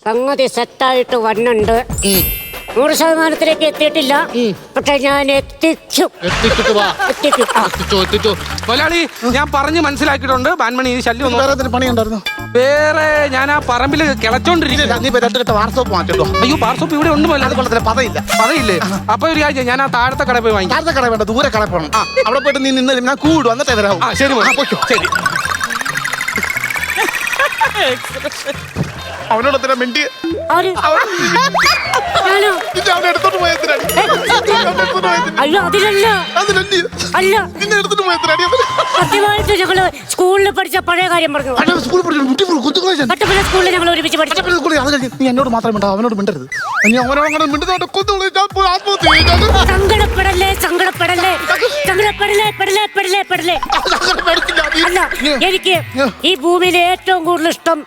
സംഗതി സെറ്റായിട്ട് വന്നുണ്ട്. 100% എത്തിയിട്ടില്ല. പക്ഷെ ഞാൻ എത്തിക്കും. മലയാളി ഞാൻ പറഞ്ഞ് മനസ്സിലാക്കിയിട്ടുണ്ട്. ബാൻമണി ഈ ശല്യം ഒന്നും പണി ഉണ്ടായിരുന്നു. വേറെ ഞാൻ ആ പറമ്പില് കിളച്ചോണ്ടിരിക്കും. അയ്യോ പാർസോപ്പ് ഇവിടെ ഉണ്ട്. പതയില്ലേ? അപ്പൊ ഒരു കാര്യം, ഞാൻ ആ താഴത്തെ കട പോയി വാങ്ങി. താഴത്തെ കട വേണ്ട, ദൂരെ കട പോകണം. അവിടെ പോയിട്ട് നീ നിന്ന് ഞാൻ കൂടും, എന്നിട്ട് വരാവും. ശരി ശരി. അവനോട് എന്തിനാ മിണ്ടി? എടുത്തോട്ട് പോയതിനാണ്. അയ്യോ അതിലല്ല. അല്ല, സത്യമായിട്ട് ഞങ്ങള് സ്കൂളിൽ പഠിച്ച പഴയ കാര്യം പറഞ്ഞു. സ്കൂളിൽ ഞങ്ങൾ ഒരുമിച്ച് പഠിച്ചു. നീ എന്നോട് മാത്രമേ മിണ്ടാ, അവനോട് മിണ്ടരുത്. നീ അവനോട് മിണ്ടുന്നോട്ട് സങ്കടപ്പെടല്ലേ സങ്കടപ്പെടല്ലേ സങ്കടപ്പെടലേ പെടലേ പെടലേ പെടലേ. അല്ല, എനിക്ക് ഈ ഭൂമിയിലെ ഏറ്റവും കൂടുതൽ ഇഷ്ടം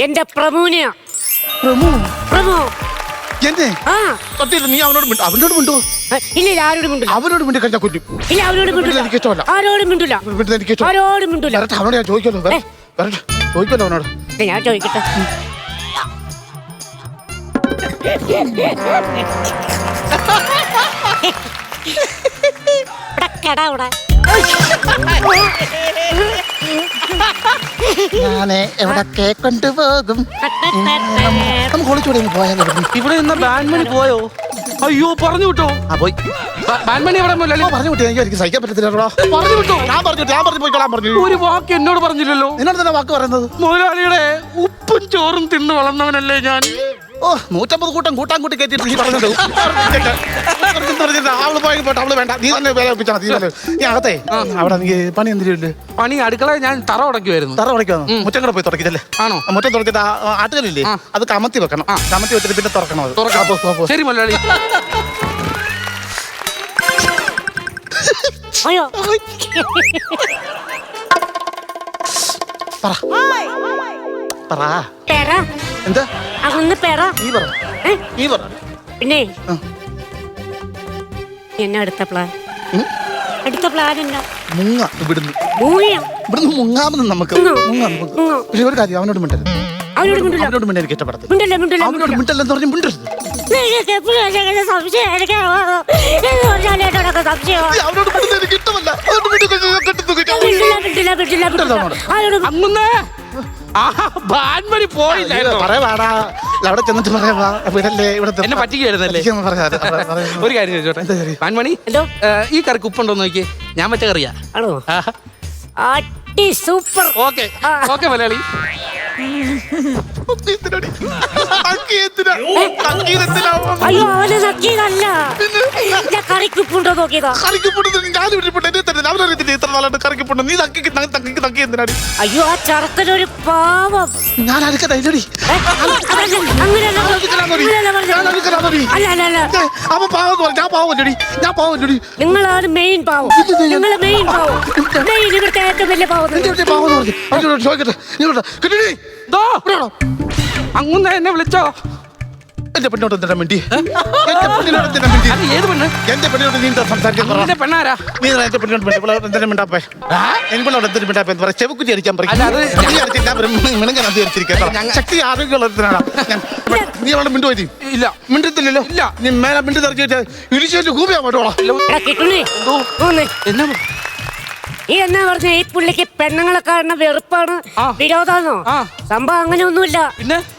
എന്റെ പ്രമോനെയാ. പ്രമോ നീ അവനോട് അവനോട് മിണ്ടോ? ഇല്ല, ആരോടും മിണ്ടില്ല. അവനോട് മിണ്ടി കഴിഞ്ഞാൽ കൊല്ലും. ഇല്ല, അവരോട് മിണ്ടില്ല. എനിക്ക് ഇഷ്ടമല്ല. ആരോടും മിണ്ടില്ല. ആരോടും മിണ്ടില്ല. അവനോട് ഞാൻ ചോദിക്കല്ലോ. ചോദിക്കല്ലോ അവനോട്. ഞാൻ ചോദിക്കട്ടെ. ഞാനെ എവിടൊക്കെ കൊണ്ടുപോകും. നമുക്ക് ഒളിച്ചോടി പോയാലോ? ഇവിടെ നിന്ന് ബാൻമണി പോയോ? അയ്യോ പറഞ്ഞു വിട്ടോ. പോയി. ബാൻമണി എവിടെ പറഞ്ഞു വിട്ടു. എനിക്ക് സഹിക്കാൻ പറ്റത്തില്ല. പറഞ്ഞു വിട്ടോ. ഞാൻ പറഞ്ഞു പോയിക്കോളാൻ പറഞ്ഞു. ഒരു വാക്ക് എന്നോട് പറഞ്ഞില്ലല്ലോ. എന്നോട് തന്നെ വാക്ക് പറയുന്നത്. മുതലാളിയുടെ ഉപ്പും ചോറും തിന്ന് വളർന്നവനല്ലേ ഞാൻ. 150 കൂട്ടം കൂട്ടാൻ കൂട്ടി കയറ്റിട്ട് നീ പറഞ്ഞത്. അവള് പോയി പോട്ടെ, അവള് വേണ്ട. നീ തന്നെ വില ഒപ്പിച്ചാ മതി. നീ അകത്തെ അവിടെ നീ പണി എന്തിരില്ലേ? പണി അടുക്കള ഞാൻ തറ ഉടക്കുമായിരുന്നു. തറ ഉടയ്ക്കുന്നു. മുറ്റം കൂടെ പോയി തുറക്കില്ലേ? ആണോ? മുറ്റം തുറച്ചിട്ട് ആട്ടുകളില്ലേ, അത് കമത്തി വെക്കണം. കമത്തി വെച്ചിട്ട് പിന്നെ തുറക്കണം. അത് ശരി മുതലാളി. അയ്യോ പറ. എന്താ അതൊന്ന് പേറ. നീ പറ. പിന്നെ എന്നെ അടുത്ത പ്ലാൻ എന്താ? ഇവിടുന്ന് മുങ്ങാമെന്ന് നമുക്ക്. പക്ഷെ ഒരു കാര്യം, അവനോട് മിണ്ടരുത്. അവനോട് മിണ്ടാൻ എനിക്ക് ഇഷ്ടപ്പെടത്തില്ല. അവനോട് മിണ്ടല്ലെന്ന് പറഞ്ഞ് മിണ്ടരുത്. അവനോട് മിണ്ടുന്നത് എനിക്ക് ഇഷ്ടമല്ല. ബാൻമണി പോയില്ല. പറയാടാ, അവിടെ ചെന്നിട്ട് പറയാ. ഇവിടല്ലേ ഇവിടത്തെ എന്നെ പറ്റിക്കായിരുന്നല്ലേ? ഒരു കാര്യം ചോദിച്ചോട്ടെ ബാൻമണി, ഈ കറിക്ക് ഉപ്പുണ്ടോന്ന് നോക്കിയേ. ഞാൻ വെച്ച കറിയാ. ആണോ? സൂപ്പർ. Okay okay Malayali. അയ്യോ അവന് നക്കിയതല്ല, കറിക്കുപ്പുണ്ടോ നോക്കിയതാ. അയ്യോ ആ ചെറുക്കനൊരു പാവം. ഞാൻ അഴുക്കടി. നിങ്ങളാണ് മെയിൻ പാവം. നിങ്ങള് മെയിൻ പാവം. ഇവിടുത്തെ ഏറ്റവും വലിയ പാവം. അങ്ങുന്ന എന്നെ വിളിച്ചോ? എന്റെ പെണ്ണോട് എന്തിനാ വേണ്ടി? ഏത് പെണ്ണ്? എന്റെ പെണ്ണോട് നീ സംസാരിക്കാൻ പെണ്ണാരാ? നീ എന്റെ പെണ്ണോട് എന്തിനാ മിണ്ടാപ്പേ? എനിക്കുള്ളവിടെ എന്തിനു മിണ്ടാപ്പേ എന്ന് പറയാം. ചെവിക്കുറ്റി അടിക്കാൻ പറയും. ശക്തി ആരോഗ്യമുള്ളതിനാണ്. നീ അവിടെ മിണ്ടു പോയി? ഇല്ല, മിണ്ടത്തില്ലല്ലോ. ഇല്ല, നീ മേലെ മിണ്ടി തെറിച്ച് ഇടിച്ചു കൂപ്പിയാ പറ്റോളാം. എന്നാ ഈ എന്നാ പറഞ്ഞ ഈ പുള്ളിക്ക് പെണ്ണുങ്ങളെ കാരണം വെറുപ്പാണ്, വിരോധാന്നോ? സംഭവം അങ്ങനെ ഒന്നുമില്ല. പിന്നെ